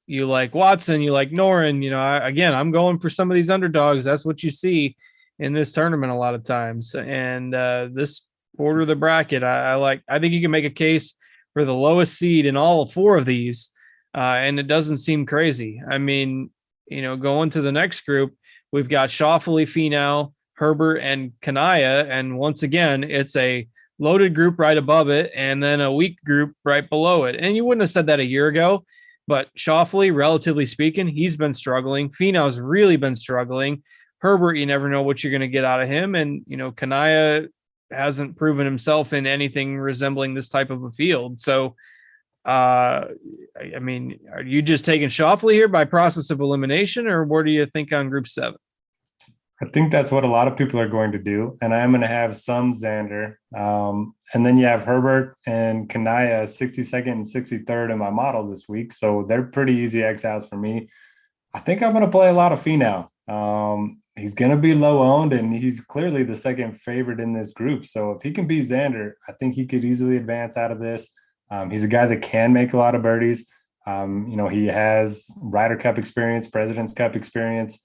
S1: you like Watson, you like Noren. Again, I'm going for some of these underdogs. That's what you see in this tournament a lot of times. And this quarter of the bracket, I think you can make a case for the lowest seed in all 4 of these. And it doesn't seem crazy. I mean, going to the next group, we've got Schauffele, Finau, Herbert, and Kanaya. And once again, it's a loaded group right above it, and then a weak group right below it. And you wouldn't have said that a year ago, but Schauffele, relatively speaking, he's been struggling. Finau's really been struggling. Herbert, you never know what you're going to get out of him. And, Kanaya hasn't proven himself in anything resembling this type of a field. So, I mean, are you just taking Schauffele here by process of elimination, or what do you think on Group 7?
S2: I think that's what a lot of people are going to do. And I'm going to have some Xander. And then you have Herbert and Kanaya 62nd and 63rd in my model this week. So they're pretty easy X outs for me. I think I'm going to play a lot of Finau. He's going to be low owned, and he's clearly the second favorite in this group. So if he can beat Xander, I think he could easily advance out of this. He's a guy that can make a lot of birdies. He has Ryder Cup experience, President's Cup experience.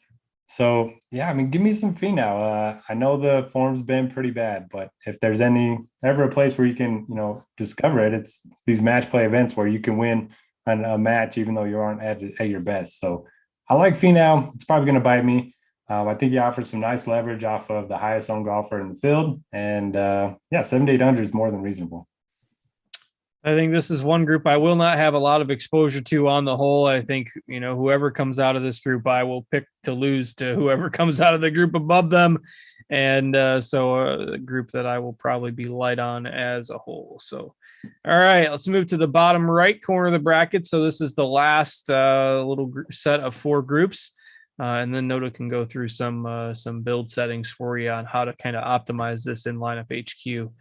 S2: So, yeah, I mean, give me some Finau. I know the form's been pretty bad, but if there's ever a place where you can, discover it, it's these match play events where you can win a match even though you aren't at your best. So I like Finau. It's probably going to bite me. I think he offers some nice leverage off of the highest owned golfer in the field. And, 7,800 is more than reasonable.
S1: I think this is one group I will not have a lot of exposure to on the whole. I think, whoever comes out of this group, I will pick to lose to whoever comes out of the group above them. And so a group that I will probably be light on as a whole. So, all right, let's move to the bottom right corner of the bracket. So this is the last little set of 4 groups. And then Noda can go through some build settings for you on how to kind of optimize this in Lineup HQ.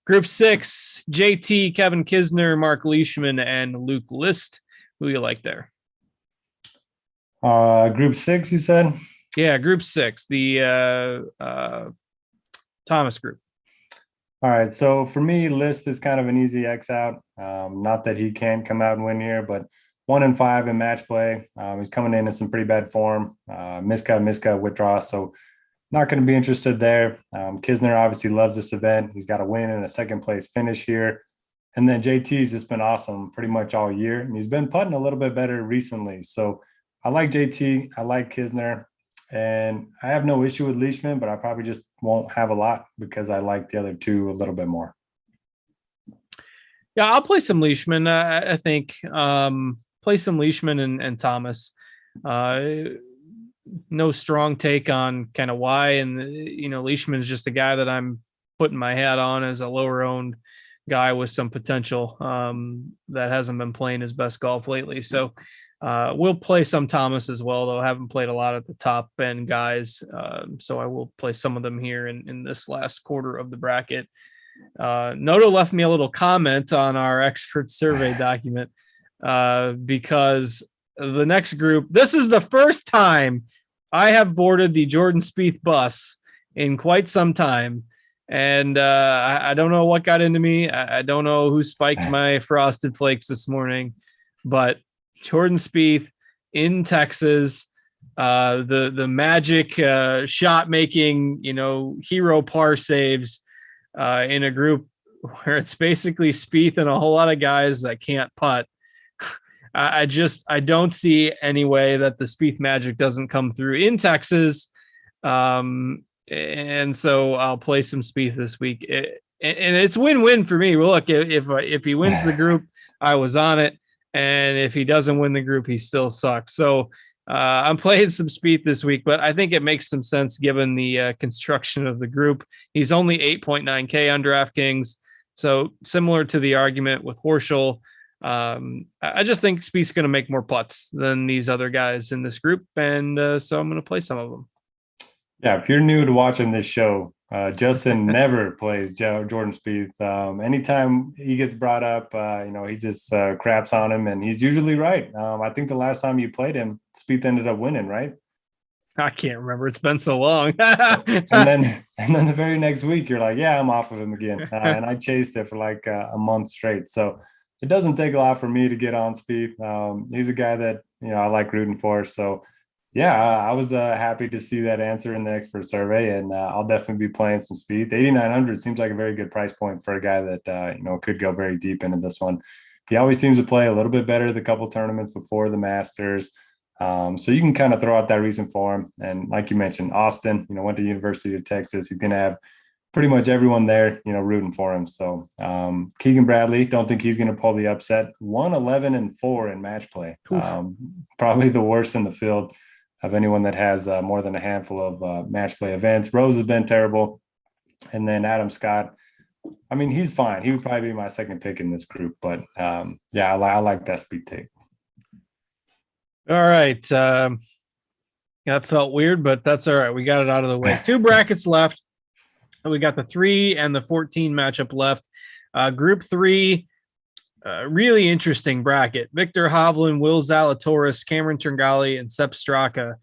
S1: Group 6, JT, Kevin Kisner, Mark Leishman, and Luke List. Who you like there?
S2: Group 6, you said?
S1: Yeah, Group 6, the Thomas group.
S2: All right, so for me, List is kind of an easy X out. Not that he can come out and win here, but 1-5 in match play. He's coming in some pretty bad form. Miscut, withdraw. So not going to be interested there. Kisner obviously loves this event. He's got a win and a second place finish here. And then JT's just been awesome pretty much all year. And he's been putting a little bit better recently. So I like JT. I like Kisner. And I have no issue with Leishman, but I probably just won't have a lot because I like the other 2 a little bit more.
S1: Yeah, I'll play some Leishman. I think play some Leishman and Thomas. No strong take on kind of why. And, Leishman is just a guy that I'm putting my hat on as a lower owned guy with some potential that hasn't been playing his best golf lately. So we'll play some Thomas as well, though I haven't played a lot at the top end guys. So I will play some of them here in this last quarter of the bracket. Noto left me a little comment on our expert survey document because the next group, this is the first time I have boarded the Jordan Spieth bus in quite some time. And I don't know what got into me. I don't know who spiked my frosted flakes this morning, but Jordan Spieth in Texas, the magic shot making, hero par saves in a group where it's basically Spieth and a whole lot of guys that can't putt. I don't see any way that the Spieth magic doesn't come through in Texas. and so I'll play some Spieth this week. And it's win-win for me. Well, look, if he wins the group, I was on it, and if he doesn't win the group, he still sucks. So I'm playing some Spieth this week, but I think it makes some sense given the construction of the group. He's only 8.9K on DraftKings, so similar to the argument with Horschel. I just think Spieth's going to make more putts than these other guys in this group, and so I'm going to play some of them.
S2: Yeah, if you're new to watching this show, Justin never plays Jordan Spieth. Anytime he gets brought up, he just craps on him, and he's usually right. I think the last time you played him, Spieth ended up winning, right?
S1: I can't remember. It's been so long.
S2: and then the very next week, you're like, yeah, I'm off of him again. And I chased it for like a month straight. So it doesn't take a lot for me to get on Spieth. He's a guy that, I like rooting for. So yeah, I was happy to see that answer in the expert survey, and I'll definitely be playing some Spieth. 8,900 seems like a very good price point for a guy that, could go very deep into this one. He always seems to play a little bit better the couple tournaments before the Masters. So you can kind of throw out that reason for him. And like you mentioned, Austin, went to University of Texas. He's going to have pretty much everyone there, rooting for him. So Keegan Bradley, don't think he's going to pull the upset. 1-11-4 in match play. Probably the worst in the field of anyone that has more than a handful of match play events. Rose has been terrible. And then Adam Scott, I mean, he's fine. He would probably be my second pick in this group. But I like that Spieth take.
S1: All right. That felt weird, but that's all right. We got it out of the way. 2 brackets left. We got the 3 and the 14 matchup left. Group 3, really interesting bracket. Victor Hovland, Will Zalatoris, Cameron Tringale, and Sepp Straka.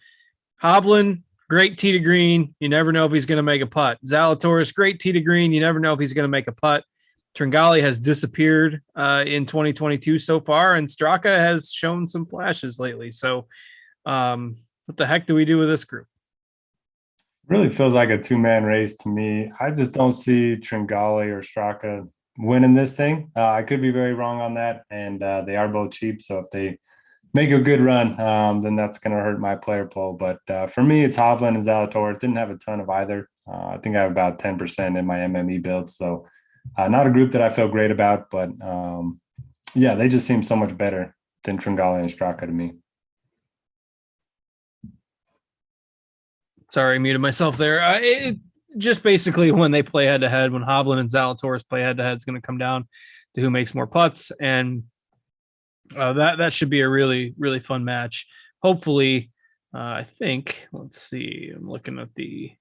S1: Hovland, great tee to green. You never know if he's going to make a putt. Zalatoris, great tee to green. You never know if he's going to make a putt. Tringale has disappeared in 2022 so far, and Straka has shown some flashes lately. So what the heck do we do with this group?
S2: Really feels like a 2-man race to me. I just don't see Tringale or Straka winning this thing. I could be very wrong on that, and they are both cheap. So if they make a good run, then that's going to hurt my player pool. But for me, it's Hovland and Zalatoris. Didn't have a ton of either. I think I have about 10% in my MME build. So not a group that I feel great about, but they just seem so much better than Tringale and Straka to me.
S1: Sorry, I muted myself there. It just basically when they play head-to-head, when Hovland and Zalatoris play head-to-head, it's going to come down to who makes more putts, and that should be a really, really fun match. Hopefully, I think, let's see, I'm looking at the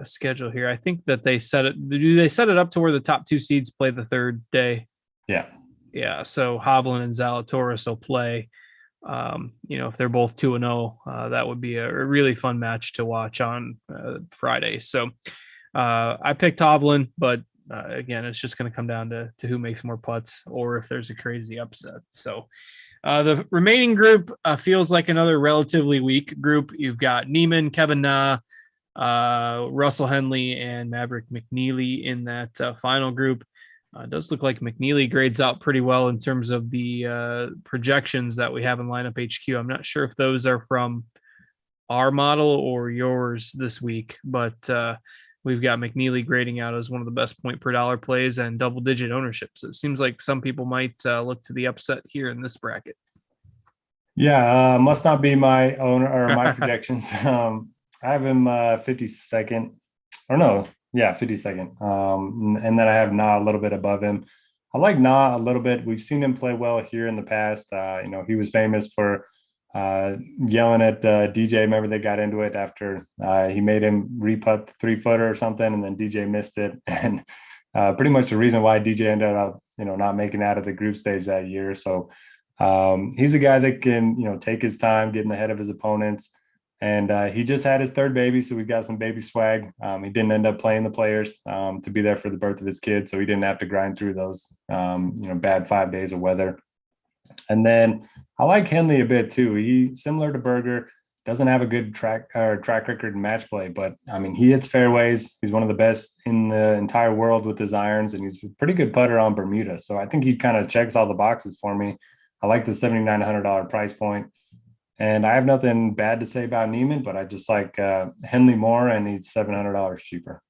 S1: schedule here. I think that they set it up to where the top 2 seeds play the third day? Yeah. So Hovland and Zalatoris will play. If they're both 2-0, that would be a really fun match to watch on Friday. So I picked Hovland, but again, it's just going to come down to who makes more putts or if there's a crazy upset. So the remaining group feels like another relatively weak group. You've got Neiman, Kevin Na, Russell Henley, and Maverick McNeely in that final group. It does look like McNeely grades out pretty well in terms of the projections that we have in Lineup HQ. I'm not sure if those are from our model or yours this week, but we've got McNeely grading out as one of the best point per dollar plays and double-digit ownership. So it seems like some people might look to the upset here in this bracket.
S2: Yeah, must not be my owner or my projections. I have him 52nd, or no. Yeah, 52nd. And then I have Na a little bit above him. I like Na a little bit. We've seen him play well here in the past. He was famous for yelling at DJ. Remember they got into it after he made him re-putt the 3-footer or something, and then DJ missed it. And pretty much the reason why DJ ended up, not making out of the group stage that year. So he's a guy that can, take his time, getting ahead of his opponents. And he just had his 3rd baby, so we've got some baby swag. He didn't end up playing the players to be there for the birth of his kid, so he didn't have to grind through those, bad 5 days of weather. And then I like Henley a bit too. He, similar to Berger, doesn't have a good track record in match play, but I mean, he hits fairways. He's one of the best in the entire world with his irons, and he's a pretty good putter on Bermuda. So I think he kind of checks all the boxes for me. I like the $7,900 price point. And I have nothing bad to say about Neiman, but I just like Henley more, and he's $700 cheaper.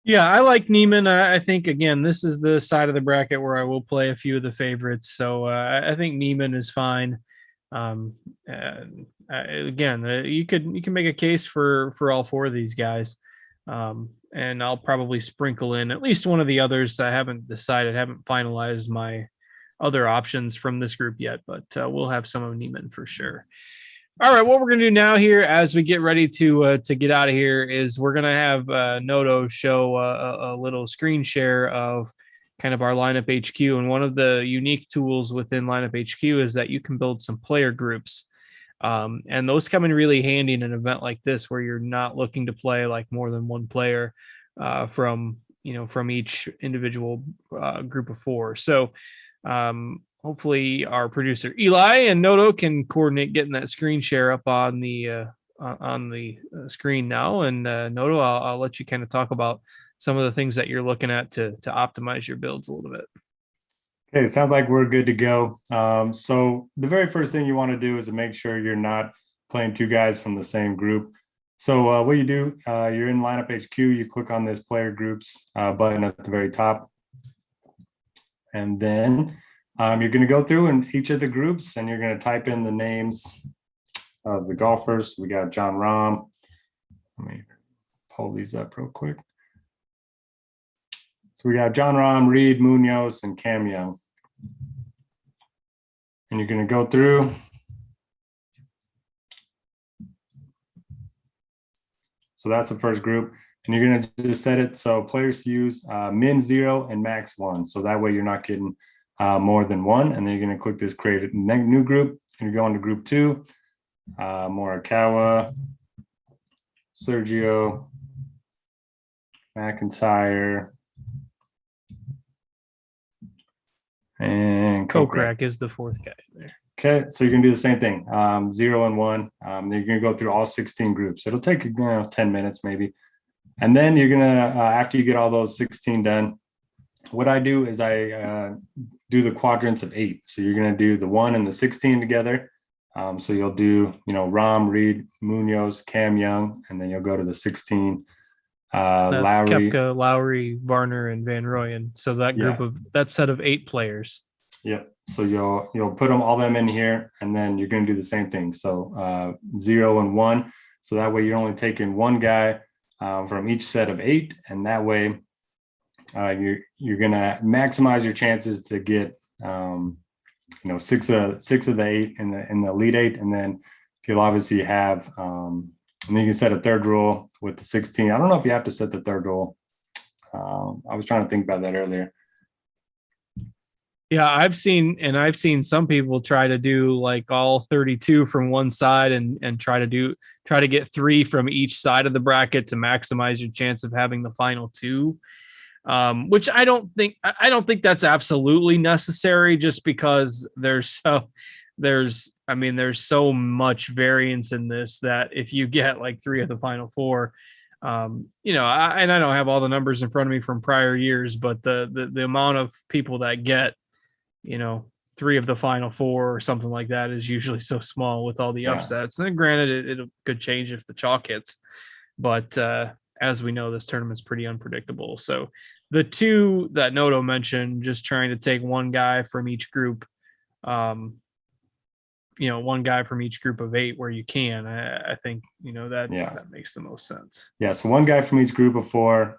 S1: Yeah, I like Neiman. I think, again, this is the side of the bracket where I will play a few of the favorites. So I think Neiman is fine. Um, Again, you can make a case for all four of these guys. And I'll probably sprinkle in at least one of the others. I haven't decided, haven't finalized my other options from this group yet, but we'll have some of Neiman for sure. All right, what we're gonna do now here, as we get ready to get out of here, is we're gonna have Noto show a little screen share of kind of our lineup HQ. And one of the unique tools within lineup HQ is that you can build some player groups, and those come in really handy in an event like this where you're not looking to play like more than one player from each individual group of four. So hopefully our producer Eli and Noto can coordinate getting that screen share up on the screen now. And Noto, I'll let you kind of talk about some of the things that you're looking at to optimize your builds a little bit.
S2: Okay, it sounds like we're good to go. So the very first thing you want to do is to make sure you're not playing two guys from the same group. So what you do, you're in lineup HQ, you click on this player groups button at the very top. And then you're going to go through in each of the groups, and you're going to type in the names of the golfers. We got Jon Rahm. Let me pull these up real quick. So we got Jon Rahm, Reed, Munoz, and Cam Young. And you're going to go through. So that's the first group. And you're going to just set it so players use min 0 and max 1. So that way you're not getting more than one. And then you're going to click this create a new group. And you're going to group 2. Morikawa, Sergio, Mcintyre, and
S1: Kokrak is the fourth guy there.
S2: Okay, so you're gonna do the same thing, 0 and 1. Then you're gonna go through all 16 groups. It'll take 10 minutes maybe, and then you're gonna after you get all those 16 done, what I do is I do the quadrants of 8. So you're gonna do the 1 and the 16 together. So you'll do Rahm, Reed, Munoz, Cam Young, and then you'll go to the 16.
S1: That's
S2: Lowry,
S1: Koepka, Lowry, Varner, and Van Rooyen. So that group of that set of 8 players.
S2: Yeah. So you'll put all them in here, and then you're going to do the same thing. So 0 and 1. So that way you're only taking one guy from each set of 8, and that way you're going to maximize your chances to get 6 of the 8 in the Elite 8, and then you'll obviously have and then you can set a third rule with the 16. I don't know if you have to set the third rule. I was trying to think about that earlier.
S1: Yeah, I've seen some people try to do like all 32 from one side and try to get 3 from each side of the bracket to maximize your chance of having the final 2. Which I don't think that's absolutely necessary, just because there's so much variance in this that if you get like 3 of the final 4, and I don't have all the numbers in front of me from prior years, but the amount of people that get 3 of the final 4 or something like that is usually so small with all the upsets. And granted, it could change if the chalk hits, but as we know, this tournament's pretty unpredictable. So the 2 that Noto mentioned, just trying to take one guy from each group, one guy from each group of 8 where you can, I think, that makes the most sense.
S2: Yeah. So one guy from each group of 4,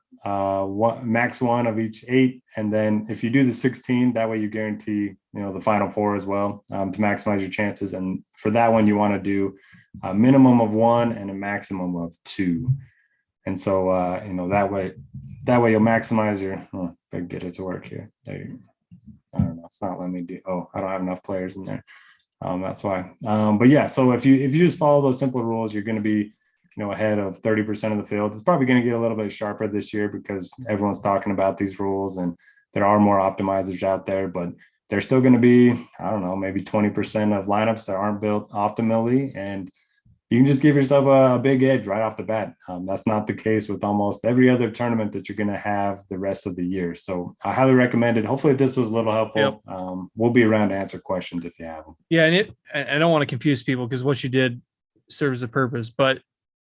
S2: max 1 of each 8. And then if you do the 16, that way you guarantee, the final 4 as well, to maximize your chances. And for that one, you want to do a minimum of 1 and a maximum of 2. And so, that way you'll maximize your, if I can get it to work here. I don't know. It's not letting me do, I don't have enough players in there. That's why. But yeah, so if you just follow those simple rules, you're going to be, ahead of 30% of the field. It's probably going to get a little bit sharper this year because everyone's talking about these rules and there are more optimizers out there, but there's still going to be, I don't know, maybe 20% of lineups that aren't built optimally. And you can just give yourself a big edge right off the bat. That's not the case with almost every other tournament that you're going to have the rest of the year. So I highly recommend it. Hopefully this was a little helpful.
S1: Yep.
S2: We'll be around to answer questions if you have them.
S1: Yeah, and I don't want to confuse people because what you did serves a purpose, but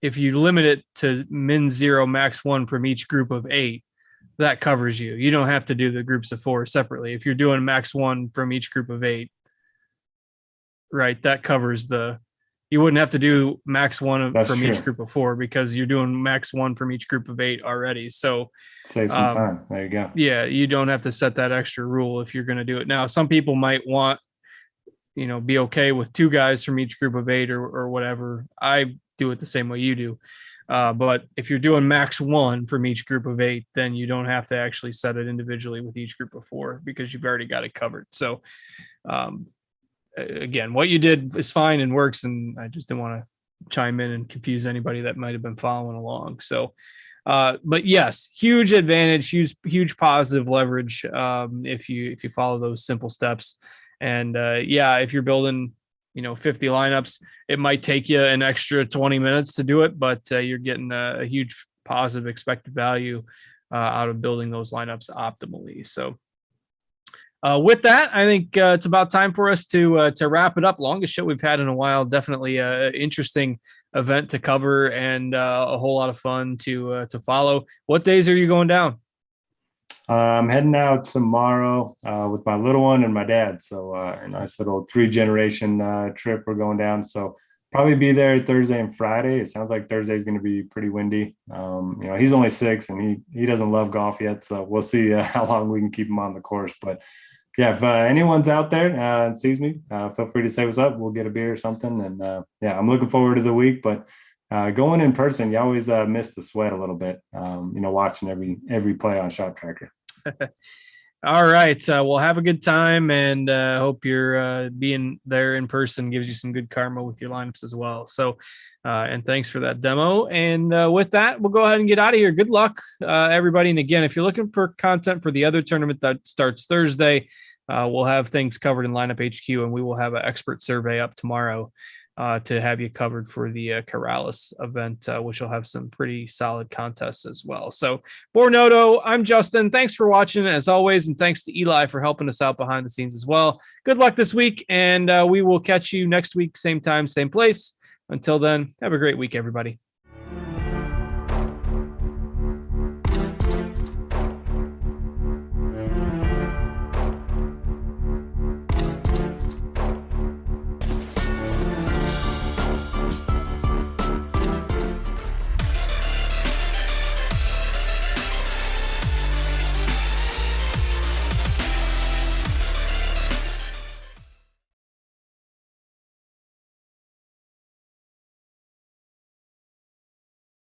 S1: if you limit it to min 0, max 1 from each group of 8, that covers you. You don't have to do the groups of 4 separately. If you're doing max 1 from each group of 8, right, that covers you wouldn't have to do max 1 from each group of 4 because you're doing max 1 from each group of 8 already. So
S2: save some time. There you go.
S1: Yeah, you don't have to set that extra rule if you're going to do it. Now, some people might want, be okay with 2 guys from each group of 8 or whatever. I do it the same way you do. But if you're doing max 1 from each group of 8, then you don't have to actually set it individually with each group of 4 because you've already got it covered. So, again, what you did is fine and works. And I just didn't want to chime in and confuse anybody that might've been following along. So, but yes, huge advantage, huge positive leverage. If you follow those simple steps. And if you're building, 50 lineups, it might take you an extra 20 minutes to do it, but you're getting a huge positive expected value out of building those lineups optimally. So with that, I think it's about time for us to wrap it up. Longest show we've had in a while. Definitely an interesting event to cover and a whole lot of fun to follow. What days are you going down?
S2: I'm heading out tomorrow with my little one and my dad. So a nice little 3-generation trip we're going down. So probably be there Thursday and Friday. It sounds like Thursday is going to be pretty windy. He's only 6 and he doesn't love golf yet. So we'll see how long we can keep him on the course. But yeah, if anyone's out there and sees me, feel free to say what's up. We'll get a beer or something. And I'm looking forward to the week. But going in person, you always miss the sweat a little bit, watching every play on Shot Tracker.
S1: All right. We'll have a good time and hope you're being there in person gives you some good karma with your lineups as well. So, and thanks for that demo. And with that, we'll go ahead and get out of here. Good luck, everybody. And again, if you're looking for content for the other tournament that starts Thursday, we'll have things covered in Lineup HQ, and we will have an expert survey up tomorrow to have you covered for the Corrales event, which will have some pretty solid contests as well. So for Noto, I'm Justin. Thanks for watching as always. And thanks to Eli for helping us out behind the scenes as well. Good luck this week. And we will catch you next week, same time, same place. Until then, have a great week, everybody.